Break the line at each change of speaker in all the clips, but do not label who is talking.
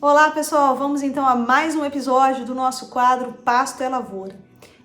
Olá pessoal, vamos então a mais um episódio do nosso quadro Pasto é Lavoura.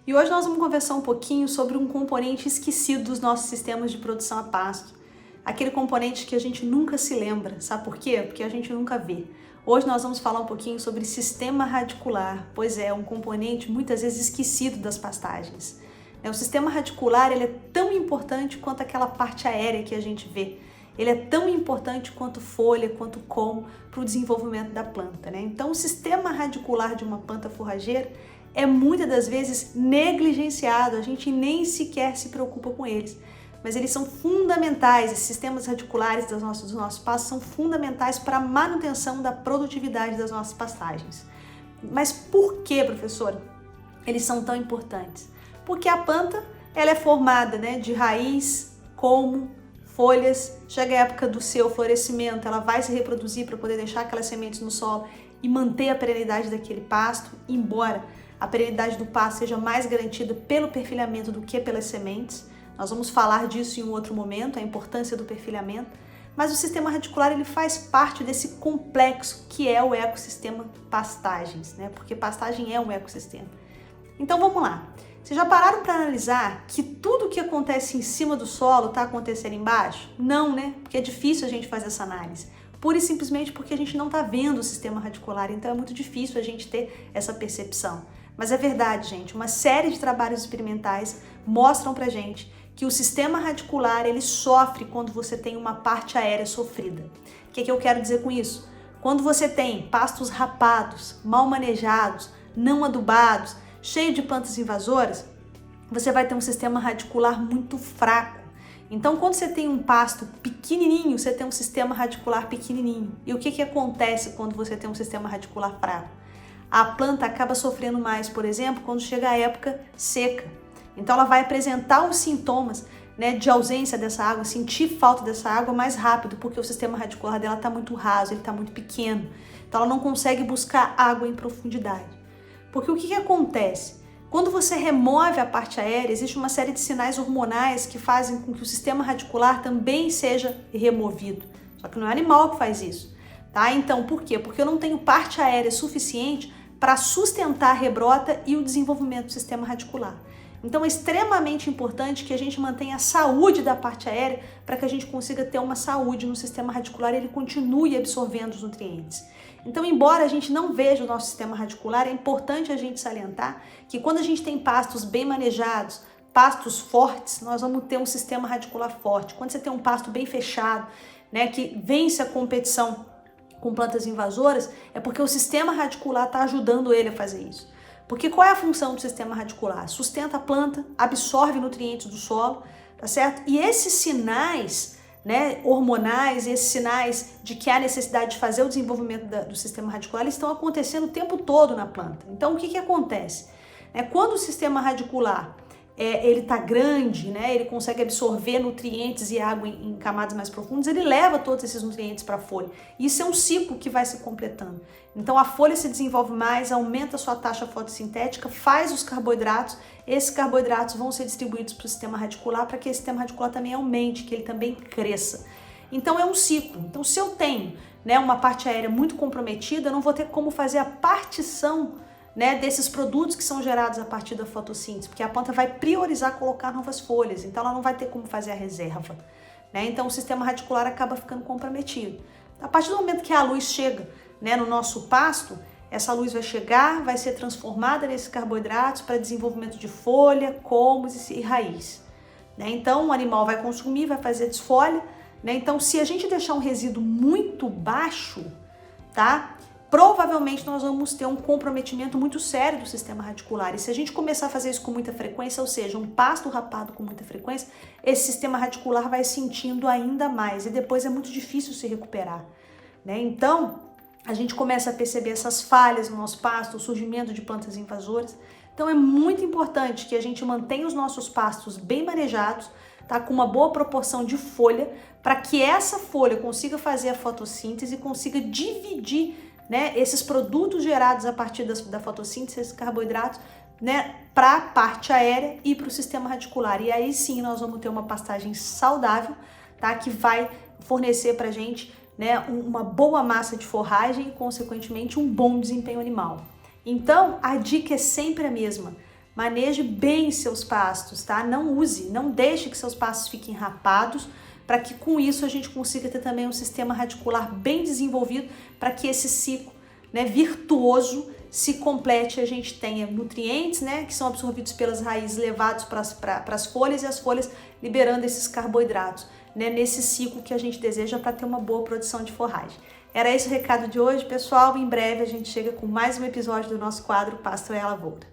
E hoje nós vamos conversar um pouquinho sobre um componente esquecido dos nossos sistemas de produção a pasto. Aquele componente que a gente nunca se lembra, sabe por quê? Porque a gente nunca vê. Hoje nós vamos falar um pouquinho sobre sistema radicular, pois é um componente muitas vezes esquecido das pastagens. O sistema radicular ele é tão importante quanto aquela parte aérea que a gente vê. Ele é tão importante quanto folha, quanto como para o desenvolvimento da planta, né? Então, o sistema radicular de uma planta forrageira é muitas das vezes negligenciado, a gente nem sequer se preocupa com eles. Mas eles são fundamentais, esses sistemas radiculares dos nossos pastos são fundamentais para a manutenção da produtividade das nossas pastagens. Mas por que, professora, eles são tão importantes? Porque a planta ela é formada, né, de raiz, colmo, folhas, chega a época do seu florescimento, ela vai se reproduzir para poder deixar aquelas sementes no solo e manter a perenidade daquele pasto, embora a perenidade do pasto seja mais garantida pelo perfilhamento do que pelas sementes. Nós vamos falar disso em um outro momento, a importância do perfilhamento, mas o sistema radicular ele faz parte desse complexo que é o ecossistema pastagens, né? Porque pastagem é um ecossistema. Então vamos lá. Vocês já pararam para analisar que tudo que acontece em cima do solo está acontecendo embaixo? Não, né? Porque é difícil a gente fazer essa análise. Pura e simplesmente porque a gente não está vendo o sistema radicular, então é muito difícil a gente ter essa percepção. Mas é verdade, gente, uma série de trabalhos experimentais mostram pra gente que o sistema radicular ele sofre quando você tem uma parte aérea sofrida. O que eu quero dizer com isso? Quando você tem pastos rapados, mal manejados, não adubados, cheio de plantas invasoras, você vai ter um sistema radicular muito fraco. Então, quando você tem um pasto pequenininho, você tem um sistema radicular pequenininho. E o que acontece quando você tem um sistema radicular fraco? A planta acaba sofrendo mais, por exemplo, quando chega a época seca. Então, ela vai apresentar os sintomas, né, de ausência dessa água, sentir falta dessa água mais rápido, porque o sistema radicular dela está muito raso, ele está muito pequeno. Então, ela não consegue buscar água em profundidade. Porque o que acontece? Quando você remove a parte aérea, existe uma série de sinais hormonais que fazem com que o sistema radicular também seja removido. Só que não é animal que faz isso, tá? Então, por quê? Porque eu não tenho parte aérea suficiente para sustentar a rebrota e o desenvolvimento do sistema radicular. Então, é extremamente importante que a gente mantenha a saúde da parte aérea para que a gente consiga ter uma saúde no sistema radicular e ele continue absorvendo os nutrientes. Então, embora a gente não veja o nosso sistema radicular, é importante a gente salientar que quando a gente tem pastos bem manejados, pastos fortes, nós vamos ter um sistema radicular forte. Quando você tem um pasto bem fechado, né, que vence a competição com plantas invasoras, é porque o sistema radicular está ajudando ele a fazer isso. Porque qual é a função do sistema radicular? Sustenta a planta, absorve nutrientes do solo, tá certo? E esses sinais, né, hormonais, esses sinais de que há necessidade de fazer o desenvolvimento do sistema radicular, eles estão acontecendo o tempo todo na planta. Então, o que acontece? Quando o sistema radicular ele está grande, né, ele consegue absorver nutrientes e água em camadas mais profundas, ele leva todos esses nutrientes para a folha. Isso é um ciclo que vai se completando. Então a folha se desenvolve mais, aumenta a sua taxa fotossintética, faz os carboidratos, esses carboidratos vão ser distribuídos para o sistema radicular para que esse sistema radicular também aumente, que ele também cresça. Então é um ciclo. Então se eu tenho, né, uma parte aérea muito comprometida, eu não vou ter como fazer a partição, né, desses produtos que são gerados a partir da fotossíntese, porque a planta vai priorizar colocar novas folhas, então ela não vai ter como fazer a reserva, né? Então o sistema radicular acaba ficando comprometido. A partir do momento que a luz chega, né, no nosso pasto, essa luz vai chegar, vai ser transformada nesses carboidratos para desenvolvimento de folha, colmos e raiz, né? Então o animal vai consumir, vai fazer desfolha, né? Então se a gente deixar um resíduo muito baixo, tá? Provavelmente nós vamos ter um comprometimento muito sério do sistema radicular. E se a gente começar a fazer isso com muita frequência, ou seja, um pasto rapado com muita frequência, esse sistema radicular vai sentindo ainda mais e depois é muito difícil se recuperar, né? Então, a gente começa a perceber essas falhas no nosso pasto, o surgimento de plantas invasoras. Então, é muito importante que a gente mantenha os nossos pastos bem manejados, tá? Com uma boa proporção de folha, para que essa folha consiga fazer a fotossíntese e consiga dividir, né, esses produtos gerados a partir da fotossíntese, esses carboidratos, né, para a parte aérea e para o sistema radicular. E aí sim nós vamos ter uma pastagem saudável, tá, que vai fornecer para a gente né, uma boa massa de forragem e, consequentemente, um bom desempenho animal. Então, a dica é sempre a mesma. Maneje bem seus pastos, tá? Não deixe que seus pastos fiquem rapados, para que com isso a gente consiga ter também um sistema radicular bem desenvolvido, para que esse ciclo, né, virtuoso se complete, a gente tenha nutrientes, né, que são absorvidos pelas raízes, levados para as folhas, e as folhas liberando esses carboidratos, né, nesse ciclo que a gente deseja para ter uma boa produção de forragem. Era esse o recado de hoje, pessoal. Em breve a gente chega com mais um episódio do nosso quadro Pasto é a Lavoura.